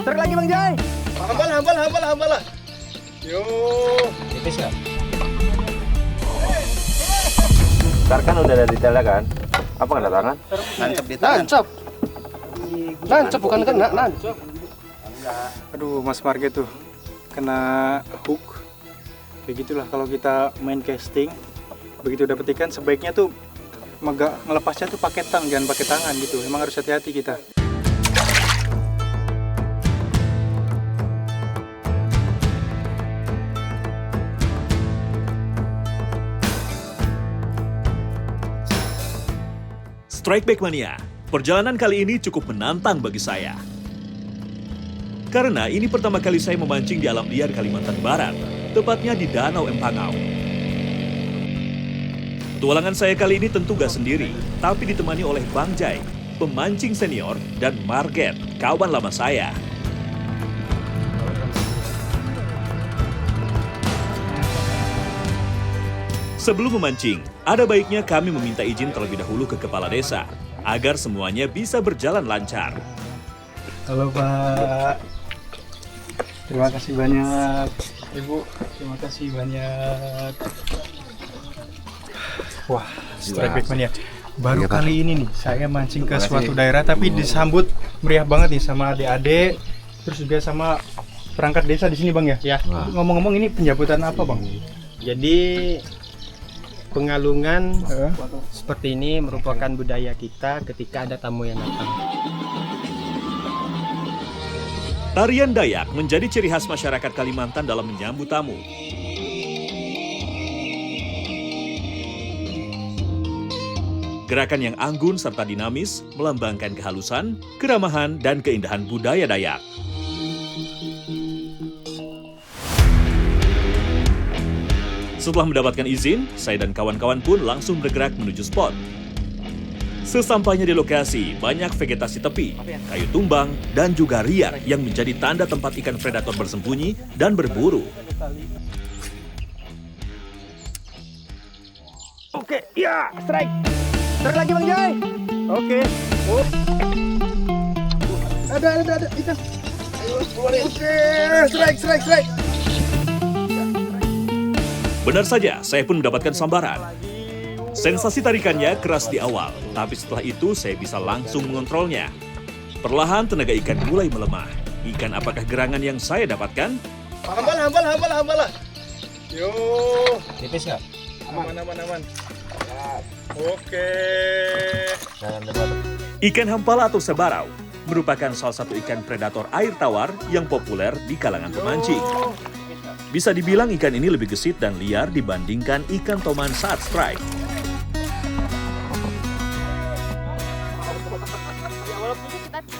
Tarik lagi Bang Jai. Hambal lah. Yo. Tipis nggak? Ntar kan udah ada detailnya kan? Apa kena tangan? Nancep di tangan. Nancep bukan kena, nancep. Aduh, Mas Marge tuh kena hook. Begitulah kalau kita main casting. Begitu dapet ikan sebaiknya tuh ngelepasnya tuh pakai tang, jangan pakai tangan gitu. Emang harus hati-hati kita. Strikeback Mania, perjalanan kali ini cukup menantang bagi saya. Karena ini pertama kali saya memancing di alam liar Kalimantan Barat, tepatnya di Danau Empangau. Petualangan saya kali ini tentu gak sendiri, tapi ditemani oleh Bang Jai, pemancing senior, dan Marget, kawan lama saya. Sebelum memancing, ada baiknya kami meminta izin terlebih dahulu ke kepala desa, agar semuanya bisa berjalan lancar. Halo Pak. Terima kasih banyak. Ibu, terima kasih banyak. Wah, Strikeback Mania. Baru kali ini nih saya mancing ke suatu daerah tapi disambut meriah banget nih sama adik-adik, terus juga sama perangkat desa di sini Bang ya. Ya. Ngomong-ngomong ini penjemputan apa Bang? Jadi pengalungan seperti ini merupakan budaya kita ketika ada tamu yang datang. Tarian Dayak menjadi ciri khas masyarakat Kalimantan dalam menyambut tamu. Gerakan yang anggun serta dinamis melambangkan kehalusan, keramahan, dan keindahan budaya Dayak. Setelah mendapatkan izin, saya dan kawan-kawan pun langsung bergerak menuju spot. Sesampainya di lokasi, banyak vegetasi tepi, kayu tumbang, dan juga riak yang menjadi tanda tempat ikan predator bersembunyi dan berburu. Oke, ya, strike. Tarik lagi Bang Jai. Oke. Oh. Ada ikan. Oke, strike. Benar saja, saya pun mendapatkan sambaran. Sensasi tarikannya keras di awal, tapi setelah itu saya bisa langsung mengontrolnya. Perlahan tenaga ikan mulai melemah. Ikan apakah gerangan yang saya dapatkan? Hambal lah. Yo. Tipis nggak? Aman. Oke. Ikan hampala atau sebarau merupakan salah satu ikan predator air tawar yang populer di kalangan pemancing. Bisa dibilang ikan ini lebih gesit dan liar dibandingkan ikan toman saat strike.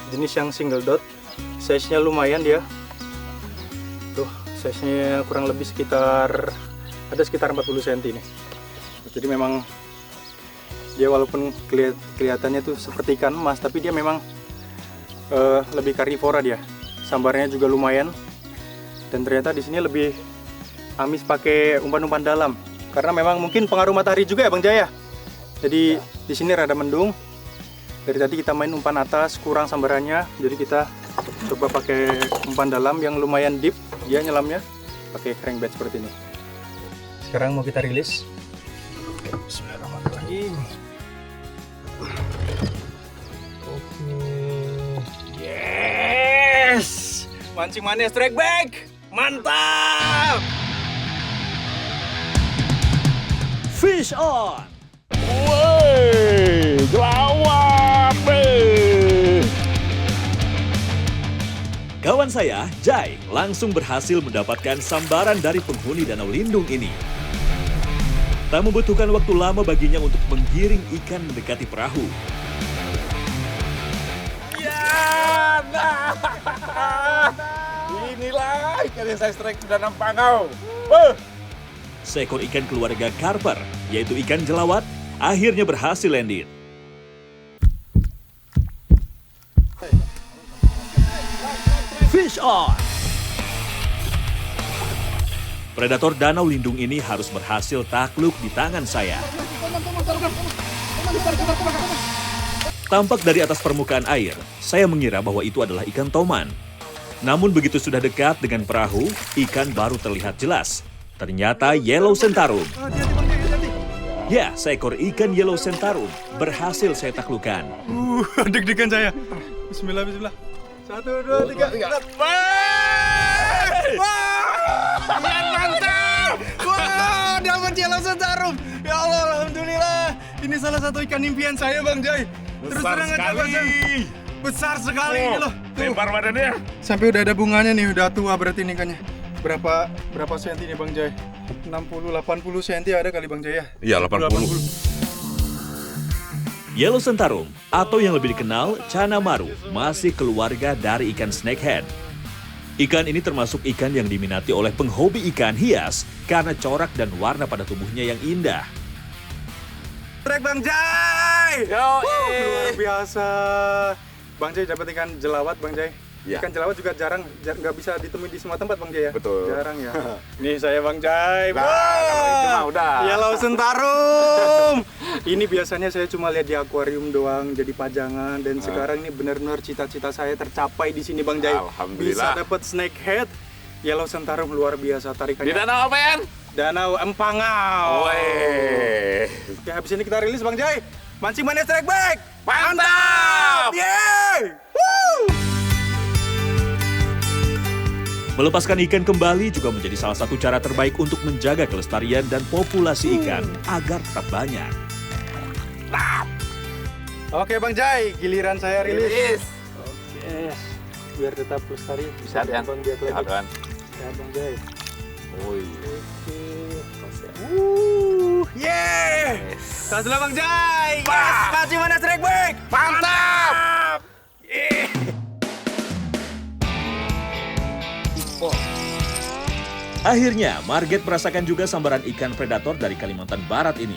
Jenis yang single dot, size-nya lumayan dia. Tuh, size-nya kurang lebih sekitar 40 cm nih. Jadi memang dia walaupun kelihatannya tuh seperti ikan emas, tapi dia memang lebih karnivora dia. Sambarnya juga lumayan. Dan ternyata di sini lebih amis pakai umpan-umpan dalam. Karena memang mungkin pengaruh matahari juga ya Bang Jaya. Jadi di sini rada mendung. Dari tadi kita main umpan atas, kurang sambarannya. Jadi kita coba pakai umpan dalam yang lumayan deep. Dia nyelamnya pakai crankbait seperti ini. Sekarang mau kita rilis. Bismillahirrahmanirrahim. Oke. Yes! Mancing mania strikeback. Mantap! Fish on! Woi, gelawat deh. Kawan saya, Jai, langsung berhasil mendapatkan sambaran dari penghuni danau lindung ini. Tak membutuhkan waktu lama baginya untuk menggiring ikan mendekati perahu. Ya, nah. Inilah ikan yang saya strike di Danau Empangau. Seekor ikan keluarga karper, yaitu ikan jelawat, akhirnya berhasil landed. Fish on! Predator danau lindung ini harus berhasil takluk di tangan saya. Tampak dari atas permukaan air, saya mengira bahwa itu adalah ikan toman. Namun begitu sudah dekat dengan perahu, ikan baru terlihat jelas. Ternyata yellow centarum. Ya, seekor ikan yellow centarum berhasil saya taklukkan. Deg-degan saya. Bismillah, bismillah. 1, 2, 3. Wah, mantap! Wah, dapat yellow centarum. Ya Allah, alhamdulillah. Ini salah satu ikan impian saya, Bang Jai. Terus terang aja, Bang Jai. Besar sekali ini loh. Lebar badannya. Sampai udah ada bunganya nih, udah tua berarti nih ikannya. Berapa senti nih Bang Jai? 60-80 senti ada kali Bang Jai ya? Iya, 80. Yellow centarum, atau yang lebih dikenal Channa Maru, masih keluarga dari ikan snakehead. Ikan ini termasuk ikan yang diminati oleh penghobi ikan hias karena corak dan warna pada tubuhnya yang indah. Trek Bang Jai! Luar biasa. Bang Jai dapat ikan jelawat Bang Jai. Ya. Ikan jelawat juga jarang, nggak bisa ditemui di semua tempat Bang Jai ya? Betul. Jarang ya. Nih saya Bang Jai. Nah, kalau itu mah udah. Yellow centarum. Ini biasanya saya cuma lihat di akuarium doang, jadi pajangan. Dan sekarang ini benar-benar cita-cita saya tercapai di sini Bang Jai. Alhamdulillah. Bisa dapat snakehead, yellow centarum luar biasa tarikannya. Di danau apa ya? Danau Empangau. Weh. Oke, habis ini kita rilis Bang Jai. Mancing Mania Strike Back. Mantap! Yeay! Woo! Melepaskan ikan kembali juga menjadi salah satu cara terbaik untuk menjaga kelestarian dan populasi ikan agar tetap banyak. Oke Bang Jai, giliran saya rilis. Rilis. Oke, biar tetap lestari. Bisa ya? Bang Biak lagi. Kan? Ya Bang Jai. Woi. Oke. Yeay! Kasih lah Bang Jai. Yes, Mancing Mania Strike Back. Mantap! Akhirnya, Marget merasakan juga sambaran ikan predator dari Kalimantan Barat ini.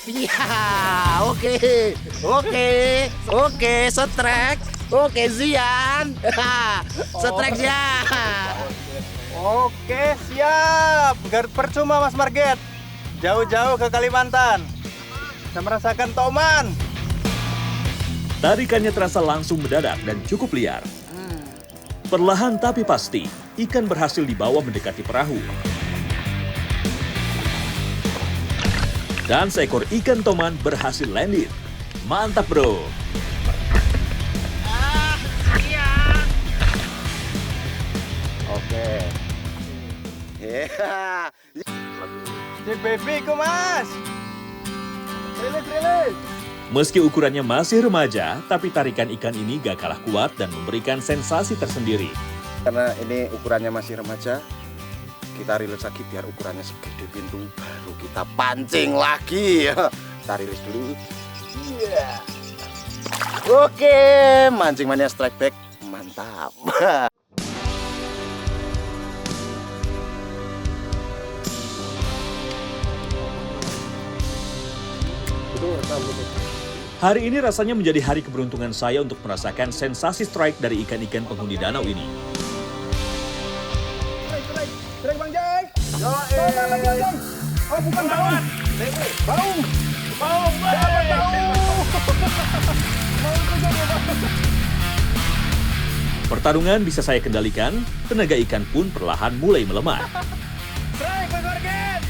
Ya, oke, setrek, oke Zian, setrek Zian. Oke, siap. Gak percuma Mas Marget. Jauh-jauh ke Kalimantan. Saya merasakan toman. Tarikannya terasa langsung mendadak dan cukup liar. Perlahan tapi pasti, ikan berhasil dibawa mendekati perahu. Dan seekor ikan toman berhasil landed. Mantap bro! Oke. Si baby ku Mas. Rilis. Meski ukurannya masih remaja, tapi tarikan ikan ini gak kalah kuat dan memberikan sensasi tersendiri. Karena ini ukurannya masih remaja, kita rilis lagi biar ukurannya segede pintu, baru kita pancing lagi. Kita rilis dulu. Iya. Oke, Mancing Mania Strike Back, mantap. Hari ini rasanya menjadi hari keberuntungan saya untuk merasakan sensasi strike dari ikan-ikan penghuni danau ini. Strike Bang Jai. Oh, bukan baung. Baung. Dapat baung. Pertarungan bisa saya kendalikan, tenaga ikan pun perlahan mulai melemah. Strike Bang Marget.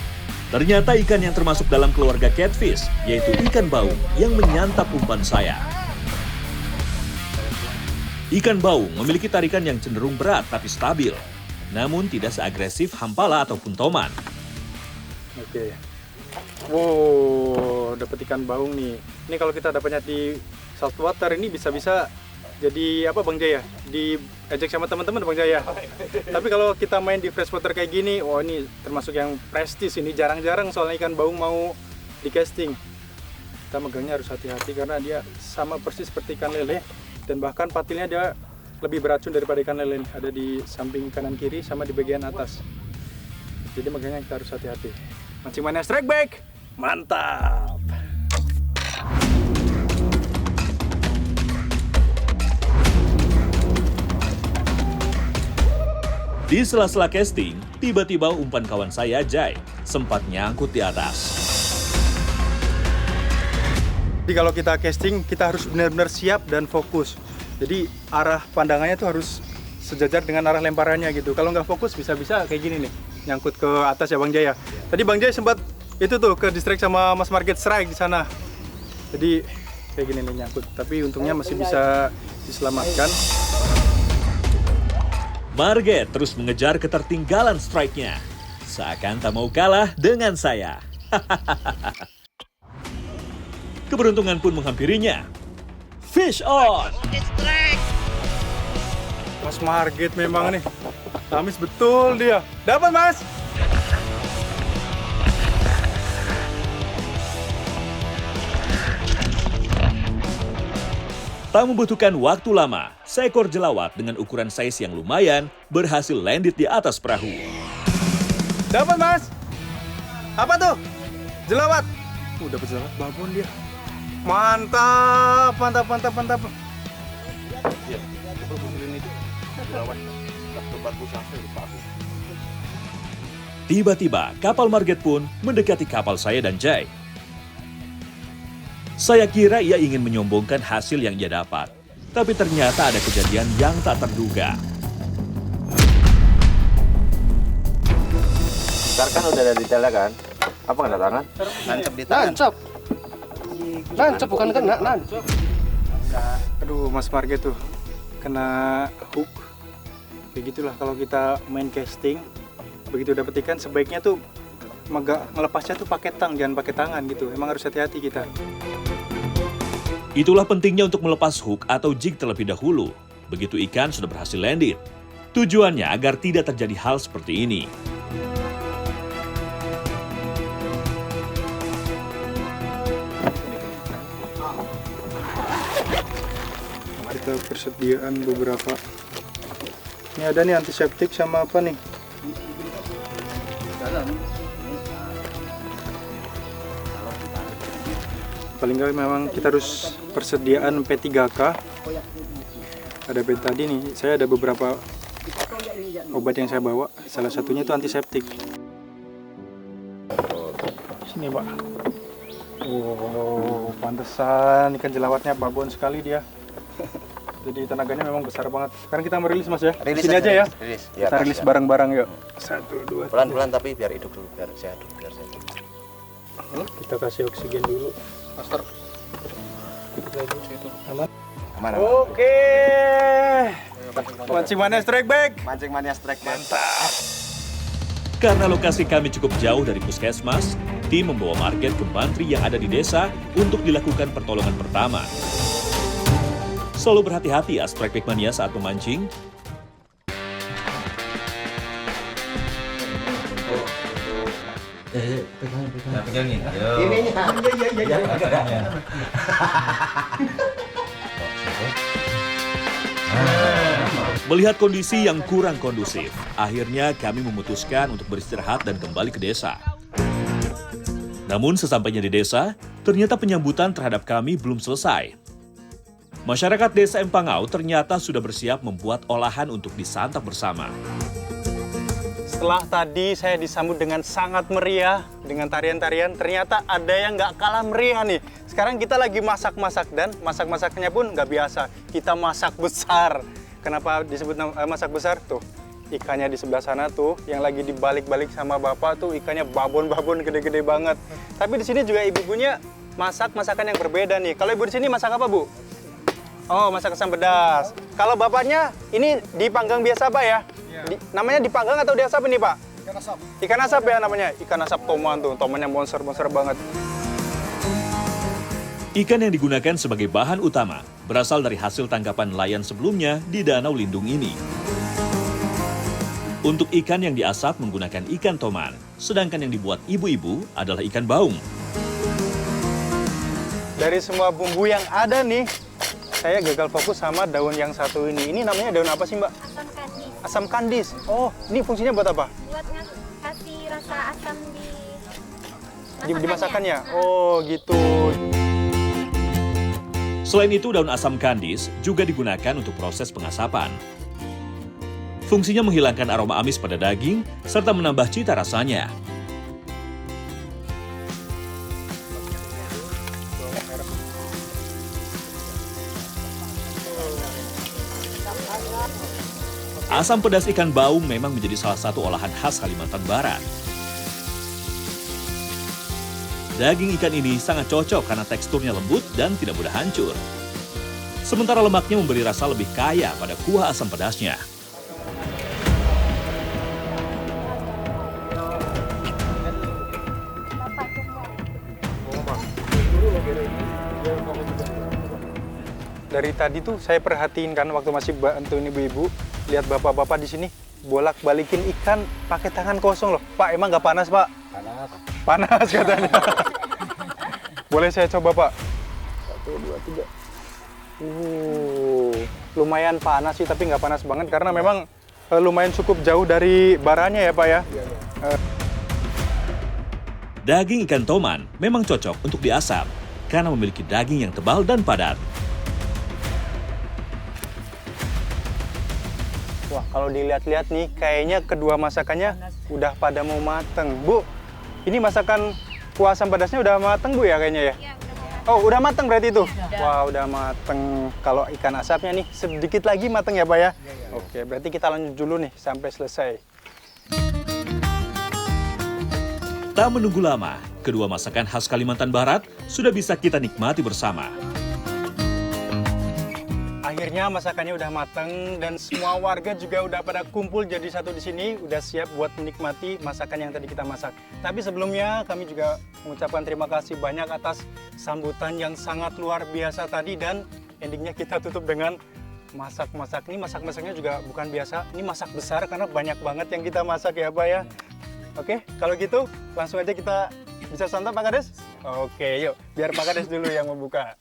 Ternyata ikan yang termasuk dalam keluarga catfish, yaitu ikan baung yang menyantap umpan saya. Ikan baung memiliki tarikan yang cenderung berat tapi stabil, namun tidak seagresif hampala ataupun toman. Oke. Wow, dapat ikan baung nih. Ini kalau kita dapatnya di saltwater ini bisa-bisa jadi apa Bang Jaya? Diajak sama teman-teman Bang Jaya. Tapi kalau kita main di freshwater kayak gini, wah ini termasuk yang prestis ini. Jarang-jarang soalnya ikan baung mau di casting. Kita megangnya harus hati-hati karena dia sama persis seperti ikan lele. Dan bahkan patilnya dia lebih beracun daripada ikan lele. Ada di samping kanan kiri sama di bagian atas. Jadi megangnya kita harus hati-hati. Mancing Mania Strike Back, mantap! Di sela-sela casting, tiba-tiba umpan kawan saya, Jai, sempat nyangkut di atas. Jadi kalau kita casting, kita harus benar-benar siap dan fokus. Jadi arah pandangannya tuh harus sejajar dengan arah lemparannya gitu. Kalau nggak fokus bisa-bisa kayak gini nih, nyangkut ke atas ya Bang Jaya. Tadi Bang Jaya sempat itu tuh ke distract sama Mas Marget strike di sana. Jadi kayak gini nih nyangkut. Tapi untungnya masih bisa diselamatkan. Marget terus mengejar ketertinggalan strike-nya. Seakan tak mau kalah dengan saya. Keberuntungan pun menghampirinya. Fish on! Mas Marget memang nih, tamis betul dia. Dapat Mas! Tak membutuhkan waktu lama, seekor jelawat dengan ukuran size yang lumayan berhasil landed di atas perahu. Dapat Mas! Apa tuh? Jelawat! Dapat jelawat babon dia. Mantap, mantap, mantap, mantap. Tiba-tiba, kapal Marget pun mendekati kapal saya dan Jay. Saya kira ia ingin menyombongkan hasil yang ia dapat. Tapi ternyata ada kejadian yang tak terduga. Ntar kan udah ada di tela kan? Apa kena tangan? Nancep di tangan. Nancep bukan kena, nancep. Aduh, Mas Marget tuh kena hook. Kayak gitulah kalau kita main casting, begitu dapat ikan sebaiknya tuh ngelepasnya tuh pakai tang, jangan pakai tangan gitu. Emang harus hati-hati kita. Itulah pentingnya untuk melepas hook atau jig terlebih dahulu. Begitu ikan sudah berhasil landed. Tujuannya agar tidak terjadi hal seperti ini. Kita persediaan beberapa. Ini ada nih antiseptik sama apa nih? Paling nggak memang kita harus persediaan P3K. Ada tadi nih, saya ada beberapa obat yang saya bawa. Salah satunya itu antiseptik. Sini Pak. Oh, pantesan ikan jelawatnya babon sekali dia. Jadi tenaganya memang besar banget. Sekarang kita merilis Mas ya. Rilis Sini aja ya. Rilis. Kita rilis bareng-bareng yuk. 1, 2, 3. Pelan-pelan tapi biar hidup dulu, biar saya hidup, biar saya hidup. Kita kasih oksigen dulu. Master. Aman. Aman. Oke. Mancing mania strike back. Mancing mania strike. Mantap. Karena lokasi kami cukup jauh dari puskesmas, tim membawa Marget ke mantri yang ada di desa untuk dilakukan pertolongan pertama. Selalu berhati-hati ya strike back mania saat memancing. Pegangin. Melihat kondisi yang kurang kondusif, akhirnya kami memutuskan untuk beristirahat dan kembali ke desa. Namun sesampainya di desa, ternyata penyambutan terhadap kami belum selesai. Masyarakat desa Empangau ternyata sudah bersiap membuat olahan untuk disantap bersama. Setelah tadi saya disambut dengan sangat meriah, dengan tarian-tarian, ternyata ada yang nggak kalah meriah nih. Sekarang kita lagi masak-masak dan masak-masaknya pun nggak biasa. Kita masak besar. Kenapa disebut masak besar? Tuh, ikannya di sebelah sana tuh, yang lagi dibalik-balik sama bapak tuh ikannya babon-babon gede-gede banget. Tapi di sini juga ibu-ibunya masak masakan yang berbeda nih. Kalau ibu di sini masak apa, Bu? Oh, masak asam pedas. Kalau bapaknya ini dipanggang biasa Pak ya? Namanya dipanggang atau diasap ini Pak? Ikan asap. Ikan asap ya namanya? Ikan asap toman tuh, tomannya monster-monster banget. Ikan yang digunakan sebagai bahan utama berasal dari hasil tangkapan nelayan sebelumnya di Danau Lindung ini. Untuk ikan yang diasap menggunakan ikan toman, sedangkan yang dibuat ibu-ibu adalah ikan baung. Dari semua bumbu yang ada nih, saya gagal fokus sama daun yang satu ini. Ini namanya daun apa sih Mbak? Asam kandis. Asam kandis. Oh, ini fungsinya buat apa? Buat kasih rasa asam Di masakannya? Oh, gitu. Selain itu, daun asam kandis juga digunakan untuk proses pengasapan. Fungsinya menghilangkan aroma amis pada daging serta menambah cita rasanya. Asam pedas ikan baung memang menjadi salah satu olahan khas Kalimantan Barat. Daging ikan ini sangat cocok karena teksturnya lembut dan tidak mudah hancur. Sementara lemaknya memberi rasa lebih kaya pada kuah asam pedasnya. Dari tadi tuh saya perhatiin kan waktu masih bantuin ibu-ibu, lihat bapak-bapak di sini bolak-balikin ikan pakai tangan kosong loh. Pak, emang nggak panas, Pak? Panas. Panas katanya. Boleh saya coba, Pak? 1, 2, 3. Lumayan panas sih, tapi nggak panas banget karena memang lumayan cukup jauh dari baranya ya, Pak ya. Daging ikan toman memang cocok untuk diasap karena memiliki daging yang tebal dan padat. Wah, kalau dilihat-lihat nih, kayaknya kedua masakannya udah pada mau mateng. Bu, ini masakan kuah asam pedasnya udah mateng, Bu, ya kayaknya ya? Iya, udah mau matang. Oh, udah mateng berarti itu? Wah, udah mateng. Kalau ikan asapnya nih, sedikit lagi mateng ya, Pak ya? Oke, berarti kita lanjut dulu nih sampai selesai. Tak menunggu lama, kedua masakan khas Kalimantan Barat sudah bisa kita nikmati bersama. Akhirnya masakannya udah mateng dan semua warga juga udah pada kumpul jadi satu di sini, udah siap buat menikmati masakan yang tadi kita masak. Tapi sebelumnya kami juga mengucapkan terima kasih banyak atas sambutan yang sangat luar biasa tadi, dan endingnya kita tutup dengan masak-masak. Ini masak-masaknya juga bukan biasa, ini masak besar karena banyak banget yang kita masak ya, Pak ya. Oke, kalau gitu langsung aja kita bisa santap, Pak Kades? Oke, yuk biar Pak Kades dulu yang membuka.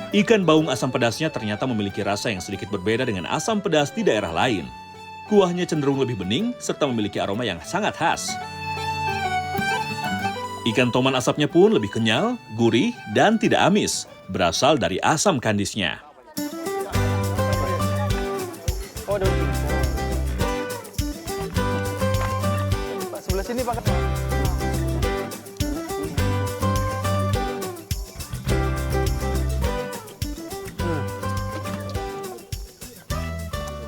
Ikan baung asam pedasnya ternyata memiliki rasa yang sedikit berbeda dengan asam pedas di daerah lain. Kuahnya cenderung lebih bening serta memiliki aroma yang sangat khas. Ikan toman asapnya pun lebih kenyal, gurih, dan tidak amis, berasal dari asam kandisnya. Pak, sebelah sini, Pak.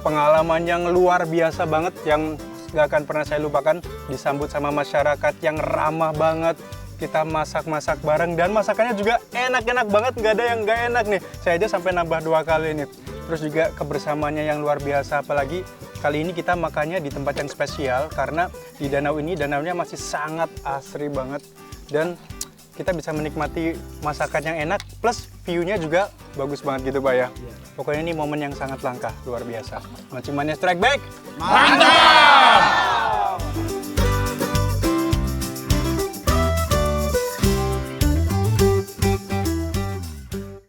Pengalaman yang luar biasa banget yang gak akan pernah saya lupakan, disambut sama masyarakat yang ramah banget. Kita masak-masak bareng dan masakannya juga enak-enak banget, nggak ada yang nggak enak nih. Saya aja sampai nambah 2 kali nih. Terus juga kebersamaannya yang luar biasa, apalagi kali ini kita makannya di tempat yang spesial karena di danau ini, danaunya masih sangat asri banget dan kita bisa menikmati masakan yang enak plus view-nya juga bagus banget gitu, Pak ya. Pokoknya ini momen yang sangat langka, luar biasa. Mancing Mania Strike Back. Mantap!